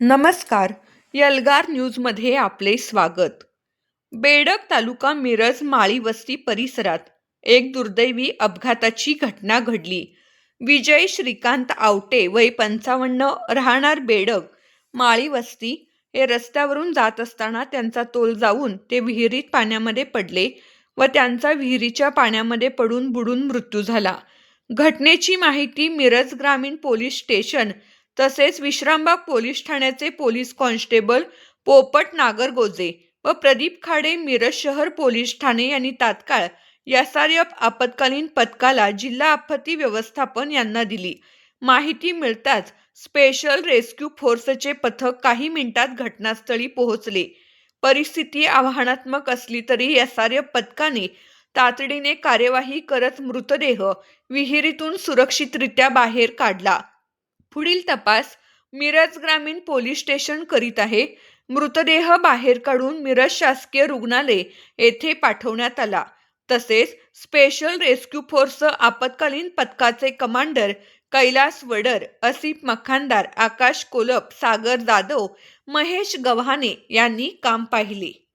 नमस्कार. यलगार न्यूजमध्ये आपले स्वागत. बेडग तालुका मिरज माळी वस्ती परिसरात एक दुर्दैवी अपघाताची घटना घडली. विजय श्रीकांत आवटे वय 55 राहणार बेडग माळी वस्ती हे रस्त्यावरून जात असताना त्यांचा तोल जाऊन ते विहिरीत पाण्यामध्ये पडले व त्यांचा विहिरीच्या पाण्यामध्ये पडून बुडून मृत्यू झाला. घटनेची माहिती मिरज ग्रामीण पोलीस स्टेशन तसेच विश्रामबाग पोलीस ठाण्याचे पोलीस कॉन्स्टेबल पोपट नागरगोजे व प्रदीप खाडे मिरज शहर पोलीस ठाणे यांनी तात्काळ एसआरएफ आपत्कालीन पथकाला जिल्हा आपत्ती व्यवस्थापन यांना दिली. माहिती मिळताच स्पेशल रेस्क्यू फोर्सचे पथक काही मिनिटात घटनास्थळी पोहोचले. परिस्थिती आव्हानात्मक असली तरी एसआरएफ पथकाने तातडीने कार्यवाही करत मृतदेह विहिरीतून सुरक्षितरित्या बाहेर काढला. पुढील तपास मिरज ग्रामीण पोलीस स्टेशन करीत आहे. मृतदेह बाहेर काढून मिरज शासकीय रुग्णालय येथे पाठवण्यात आला. तसेच स्पेशल रेस्क्यू फोर्स आपत्कालीन पथकाचे कमांडर कैलास वडर, असिफ मखानदार, आकाश कोलप, सागर जाधव, महेश गव्हाणे यांनी काम पाहिले.